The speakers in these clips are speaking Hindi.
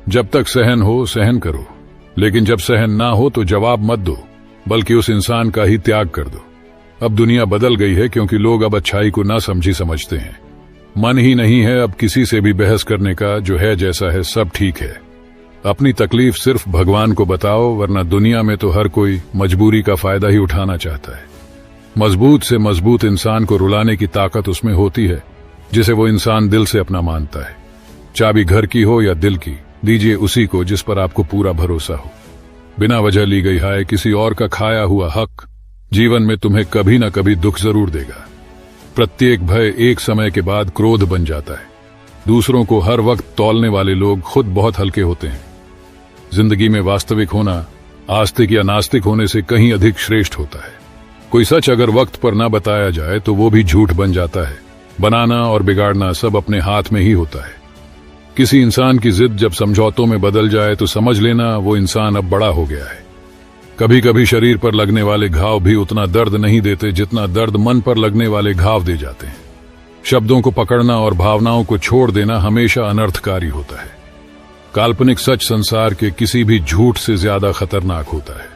जब तक सहन हो सहन करो, लेकिन जब सहन ना हो तो जवाब मत दो, बल्कि उस इंसान का ही त्याग कर दो। अब दुनिया बदल गई है क्योंकि लोग अब अच्छाई को ना समझी समझते हैं। मन ही नहीं है अब किसी से भी बहस करने का, जो है जैसा है सब ठीक है। अपनी तकलीफ सिर्फ भगवान को बताओ, वरना दुनिया में तो हर कोई मजबूरी का फायदा ही उठाना चाहता है। मजबूत से मजबूत इंसान को रुलाने की ताकत उसमें होती है जिसे वो इंसान दिल से अपना मानता है। चाबी घर की हो या दिल की, दीजिए उसी को जिस पर आपको पूरा भरोसा हो। बिना वजह ली गई हाय किसी और का खाया हुआ हक जीवन में तुम्हें कभी न कभी दुख जरूर देगा। प्रत्येक भय एक समय के बाद क्रोध बन जाता है। दूसरों को हर वक्त तौलने वाले लोग खुद बहुत हल्के होते हैं। जिंदगी में वास्तविक होना आस्तिक या नास्तिक होने से कहीं अधिक श्रेष्ठ होता है। कोई सच अगर वक्त पर ना बताया जाए तो वो भी झूठ बन जाता है। बनाना और बिगाड़ना सब अपने हाथ में ही होता है। किसी इंसान की जिद जब समझौतों में बदल जाए तो समझ लेना वो इंसान अब बड़ा हो गया है। कभी कभी शरीर पर लगने वाले घाव भी उतना दर्द नहीं देते जितना दर्द मन पर लगने वाले घाव दे जाते हैं। शब्दों को पकड़ना और भावनाओं को छोड़ देना हमेशा अनर्थकारी होता है। काल्पनिक सच संसार के किसी भी झूठ से ज्यादा खतरनाक होता है।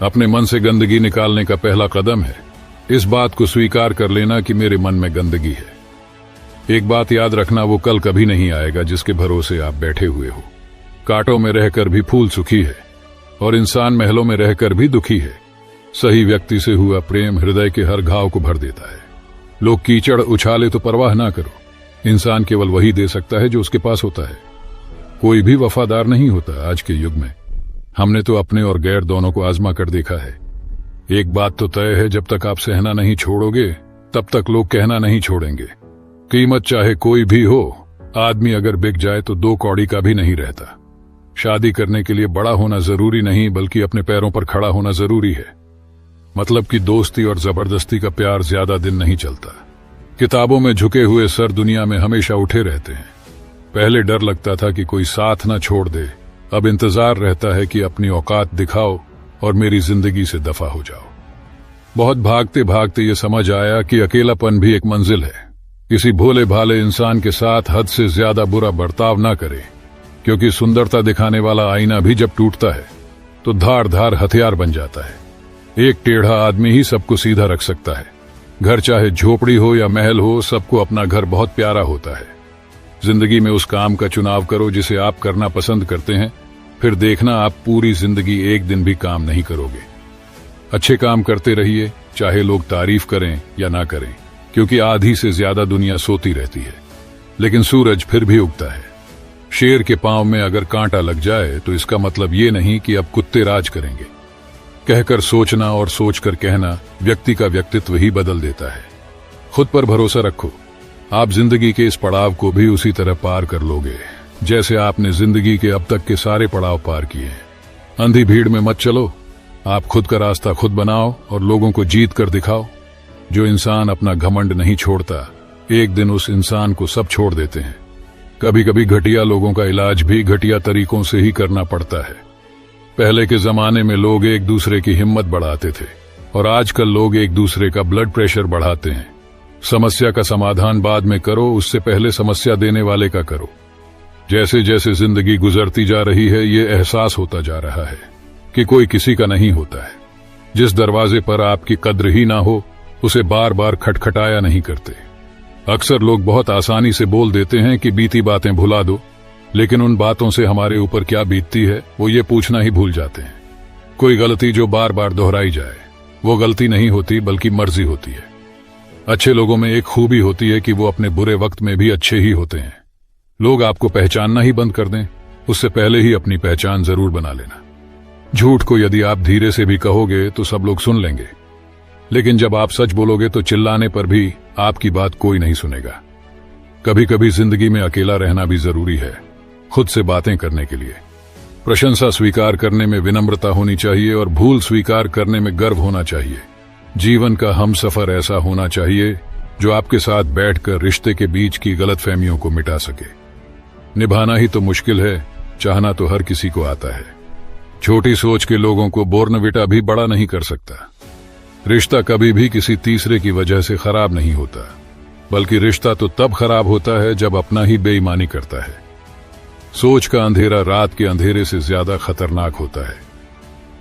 अपने मन से गंदगी निकालने का पहला कदम है इस बात को स्वीकार कर लेना कि मेरे मन में गंदगी है। एक बात याद रखना, वो कल कभी नहीं आएगा जिसके भरोसे आप बैठे हुए हो। कांटों में रहकर भी फूल सुखी है और इंसान महलों में रहकर भी दुखी है। सही व्यक्ति से हुआ प्रेम हृदय के हर घाव को भर देता है। लोग कीचड़ उछाले तो परवाह ना करो, इंसान केवल वही दे सकता है जो उसके पास होता है। कोई भी वफादार नहीं होता आज के युग में। हमने तो अपने और गैर दोनों को आजमा कर देखा है। एक बात तो तय है, जब तक आप सहना नहीं छोड़ोगे तब तक लोग कहना नहीं छोड़ेंगे। कीमत चाहे कोई भी हो, आदमी अगर बिक जाए तो दो कौड़ी का भी नहीं रहता। शादी करने के लिए बड़ा होना जरूरी नहीं, बल्कि अपने पैरों पर खड़ा होना जरूरी है। मतलब कि दोस्ती और जबरदस्ती का प्यार ज्यादा दिन नहीं चलता। किताबों में झुके हुए सर दुनिया में हमेशा उठे रहते हैं। पहले डर लगता था कि कोई साथ न छोड़ दे, अब इंतजार रहता है कि अपनी औकात दिखाओ और मेरी जिंदगी से दफा हो जाओ। बहुत भागते भागते ये समझ आया कि अकेलापन भी एक मंजिल है। किसी भोले भाले इंसान के साथ हद से ज्यादा बुरा बर्ताव ना करें, क्योंकि सुंदरता दिखाने वाला आईना भी जब टूटता है तो धार धार हथियार बन जाता है। एक टेढ़ा आदमी ही सबको सीधा रख सकता है। घर चाहे झोपड़ी हो या महल हो, सबको अपना घर बहुत प्यारा होता है। जिंदगी में उस काम का चुनाव करो जिसे आप करना पसंद करते हैं, फिर देखना आप पूरी जिंदगी एक दिन भी काम नहीं करोगे। अच्छे काम करते रहिए, चाहे लोग तारीफ करें या ना करें, क्योंकि आधी से ज्यादा दुनिया सोती रहती है, लेकिन सूरज फिर भी उगता है। शेर के पांव में अगर कांटा लग जाए तो इसका मतलब ये नहीं कि अब कुत्ते राज करेंगे। कहकर सोचना और सोचकर कहना व्यक्ति का व्यक्तित्व ही बदल देता है। खुद पर भरोसा रखो, आप जिंदगी के इस पड़ाव को भी उसी तरह पार कर लोगे जैसे आपने जिंदगी के अब तक के सारे पड़ाव पार किए। अंधी भीड़ में मत चलो, आप खुद का रास्ता खुद बनाओ और लोगों को जीत कर दिखाओ। जो इंसान अपना घमंड नहीं छोड़ता, एक दिन उस इंसान को सब छोड़ देते हैं। कभी कभी घटिया लोगों का इलाज भी घटिया तरीकों से ही करना पड़ता है। पहले के जमाने में लोग एक दूसरे की हिम्मत बढ़ाते थे और आजकल लोग एक दूसरे का ब्लड प्रेशर बढ़ाते हैं। समस्या का समाधान बाद में करो, उससे पहले समस्या देने वाले का करो। जैसे जैसे जिंदगी गुजरती जा रही है, ये एहसास होता जा रहा है कि कोई किसी का नहीं होता है। जिस दरवाजे पर आपकी कद्र ही ना हो, उसे बार बार खटखटाया नहीं करते। अक्सर लोग बहुत आसानी से बोल देते हैं कि बीती बातें भुला दो, लेकिन उन बातों से हमारे ऊपर क्या बीतती है वो ये पूछना ही भूल जाते हैं। कोई गलती जो बार बार दोहराई जाए वो गलती नहीं होती, बल्कि मर्जी होती है। अच्छे लोगों में एक खूबी होती है कि वो अपने बुरे वक्त में भी अच्छे ही होते हैं। लोग आपको पहचानना ही बंद कर दें, उससे पहले ही अपनी पहचान जरूर बना लेना। झूठ को यदि आप धीरे से भी कहोगे तो सब लोग सुन लेंगे, लेकिन जब आप सच बोलोगे तो चिल्लाने पर भी आपकी बात कोई नहीं सुनेगा। कभी कभी जिंदगी में अकेला रहना भी जरूरी है, खुद से बातें करने के लिए। प्रशंसा स्वीकार करने में विनम्रता होनी चाहिए और भूल स्वीकार करने में गर्व होना चाहिए। जीवन का हमसफर ऐसा होना चाहिए जो आपके साथ बैठकर रिश्ते के बीच की गलतफहमियों को मिटा सके। निभाना ही तो मुश्किल है, चाहना तो हर किसी को आता है। छोटी सोच के लोगों को बोर्नविटा भी बड़ा नहीं कर सकता। रिश्ता कभी भी किसी तीसरे की वजह से खराब नहीं होता, बल्कि रिश्ता तो तब खराब होता है जब अपना ही बेईमानी करता है। सोच का अंधेरा रात के अंधेरे से ज्यादा खतरनाक होता है।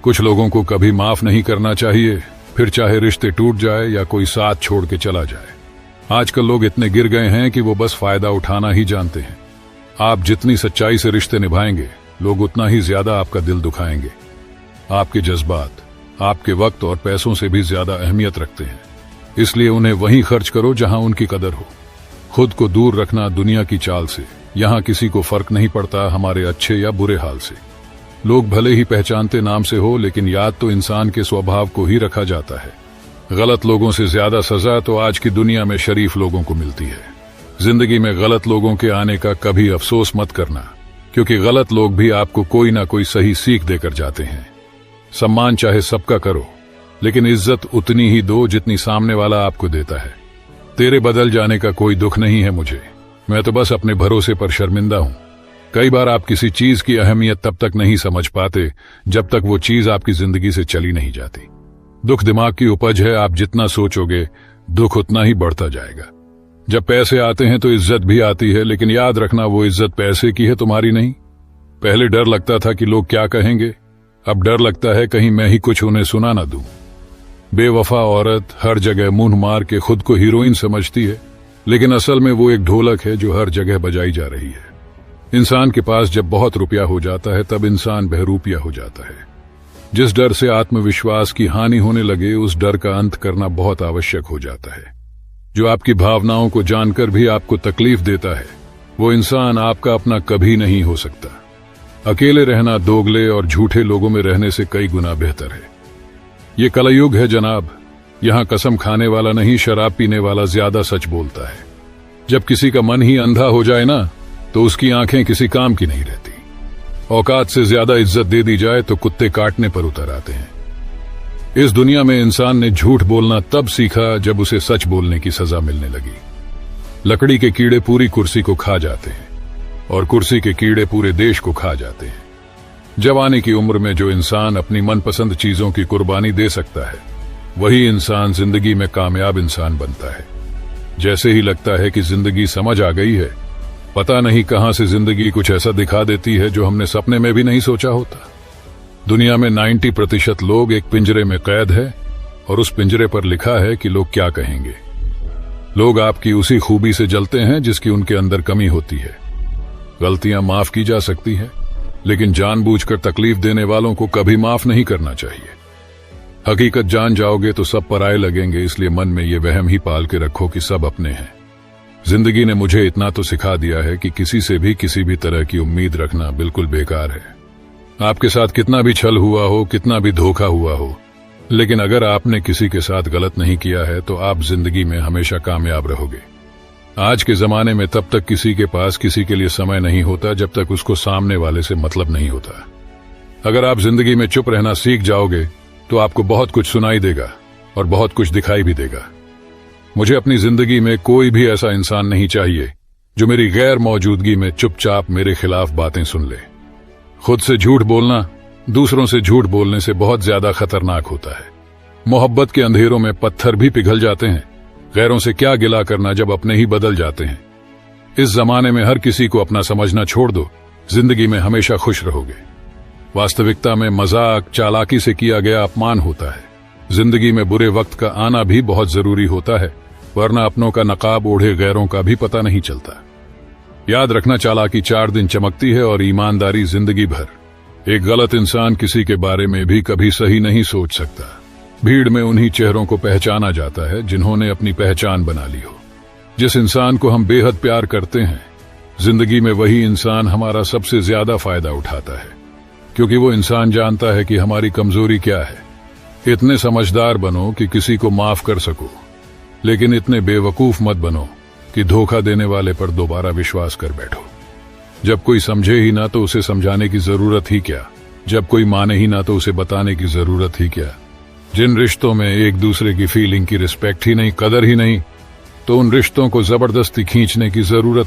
कुछ लोगों को कभी माफ नहीं करना चाहिए, फिर चाहे रिश्ते टूट जाए या कोई साथ छोड़ के चला जाए। आजकल लोग इतने गिर गए हैं कि वो बस फायदा उठाना ही जानते हैं। आप जितनी सच्चाई से रिश्ते निभाएंगे, लोग उतना ही ज्यादा आपका दिल दुखाएंगे। आपके जज्बात आपके वक्त और पैसों से भी ज्यादा अहमियत रखते हैं, इसलिए उन्हें वहीं खर्च करो जहां उनकी कदर हो। खुद को दूर रखना दुनिया की चाल से। यहां किसी को फर्क नहीं पड़ता हमारे अच्छे या बुरे हाल से। लोग भले ही पहचानते नाम से हो, लेकिन याद तो इंसान के स्वभाव को ही रखा जाता है। गलत लोगों से ज्यादा सजा तो आज की दुनिया में शरीफ लोगों को मिलती है। जिंदगी में गलत लोगों के आने का कभी अफसोस मत करना, क्योंकि गलत लोग भी आपको कोई ना कोई सही सीख देकर जाते हैं। सम्मान चाहे सबका करो, लेकिन इज्जत उतनी ही दो जितनी सामने वाला आपको देता है। तेरे बदल जाने का कोई दुख नहीं है मुझे, मैं तो बस अपने भरोसे पर शर्मिंदा हूं। कई बार आप किसी चीज की अहमियत तब तक नहीं समझ पाते जब तक वो चीज आपकी जिंदगी से चली नहीं जाती। दुख दिमाग की उपज है, आप जितना सोचोगे दुख उतना ही बढ़ता जाएगा। जब पैसे आते हैं तो इज्जत भी आती है, लेकिन याद रखना वो इज्जत पैसे की है, तुम्हारी नहीं। पहले डर लगता था कि लोग क्या कहेंगे, अब डर लगता है कहीं मैं ही कुछ उन्हें सुना ना दूं। बेवफा औरत हर जगह मुंह मार के खुद को हीरोइन समझती है, लेकिन असल में वो एक ढोलक है जो हर जगह बजाई जा रही है। इंसान के पास जब बहुत रुपया हो जाता है तब इंसान बहरूपिया हो जाता है। जिस डर से आत्मविश्वास की हानि होने लगे, उस डर का अंत करना बहुत आवश्यक हो जाता है। जो आपकी भावनाओं को जानकर भी आपको तकलीफ देता है, वो इंसान आपका अपना कभी नहीं हो सकता। अकेले रहना दोगले और झूठे लोगों में रहने से कई गुना बेहतर है। ये कलयुग है जनाब, यहां कसम खाने वाला नहीं, शराब पीने वाला ज्यादा सच बोलता है। जब किसी का मन ही अंधा हो जाए ना, तो उसकी आंखें किसी काम की नहीं रहती। औकात से ज्यादा इज्जत दे दी जाए तो कुत्ते काटने पर उतर आते हैं। इस दुनिया में इंसान ने झूठ बोलना तब सीखा जब उसे सच बोलने की सजा मिलने लगी। लकड़ी के कीड़े पूरी कुर्सी को खा जाते हैं और कुर्सी के कीड़े पूरे देश को खा जाते हैं। जवानी की उम्र में जो इंसान अपनी मनपसंद चीजों की कुर्बानी दे सकता है, वही इंसान जिंदगी में कामयाब इंसान बनता है। जैसे ही लगता है कि जिंदगी समझ आ गई है, पता नहीं कहां से जिंदगी कुछ ऐसा दिखा देती है जो हमने सपने में भी नहीं सोचा होता। दुनिया में 90% लोग एक पिंजरे में कैद है और उस पिंजरे पर लिखा है कि लोग क्या कहेंगे। लोग आपकी उसी खूबी से जलते हैं जिसकी उनके अंदर कमी होती है। गलतियां माफ की जा सकती हैं, लेकिन जानबूझकर तकलीफ देने वालों को कभी माफ नहीं करना चाहिए। हकीकत जान जाओगे तो सब पराये लगेंगे, इसलिए मन में ये वहम ही पाल के रखो कि सब अपने हैं। जिंदगी ने मुझे इतना तो सिखा दिया है कि किसी से भी किसी भी तरह की उम्मीद रखना बिल्कुल बेकार है। आपके साथ कितना भी छल हुआ हो, कितना भी धोखा हुआ हो, लेकिन अगर आपने किसी के साथ गलत नहीं किया है तो आप जिंदगी में हमेशा कामयाब रहोगे। आज के जमाने में तब तक किसी के पास किसी के लिए समय नहीं होता जब तक उसको सामने वाले से मतलब नहीं होता। अगर आप जिंदगी में चुप रहना सीख जाओगे तो आपको बहुत कुछ सुनाई देगा और बहुत कुछ दिखाई भी देगा। मुझे अपनी जिंदगी में कोई भी ऐसा इंसान नहीं चाहिए जो मेरी गैर मौजूदगी में चुपचाप मेरे खिलाफ बातें सुन ले। खुद से झूठ बोलना दूसरों से झूठ बोलने से बहुत ज्यादा खतरनाक होता है। मोहब्बत के अंधेरों में पत्थर भी पिघल जाते हैं। गैरों से क्या गिला करना जब अपने ही बदल जाते हैं। इस जमाने में हर किसी को अपना समझना छोड़ दो, जिंदगी में हमेशा खुश रहोगे। वास्तविकता में मजाक चालाकी से किया गया अपमान होता है। जिंदगी में बुरे वक्त का आना भी बहुत जरूरी होता है, वरना अपनों का नकाब ओढ़े गैरों का भी पता नहीं चलता। याद रखना, चालाकी 4 दिन चमकती है और ईमानदारी जिंदगी भर। एक गलत इंसान किसी के बारे में भी कभी सही नहीं सोच सकता। भीड़ में उन्हीं चेहरों को पहचाना जाता है जिन्होंने अपनी पहचान बना ली हो। जिस इंसान को हम बेहद प्यार करते हैं, जिंदगी में वही इंसान हमारा सबसे ज्यादा फायदा उठाता है, क्योंकि वो इंसान जानता है कि हमारी कमजोरी क्या है। इतने समझदार बनो कि किसी को माफ कर सको, लेकिन इतने बेवकूफ मत बनो कि धोखा देने वाले पर दोबारा विश्वास कर बैठो। जब कोई समझे ही ना तो उसे समझाने की जरूरत ही क्या, जब कोई माने ही ना तो उसे बताने की जरूरत ही क्या। जिन रिश्तों में एक दूसरे की फीलिंग की रिस्पेक्ट ही नहीं, कदर ही नहीं, तो उन रिश्तों को जबरदस्ती खींचने की जरूरत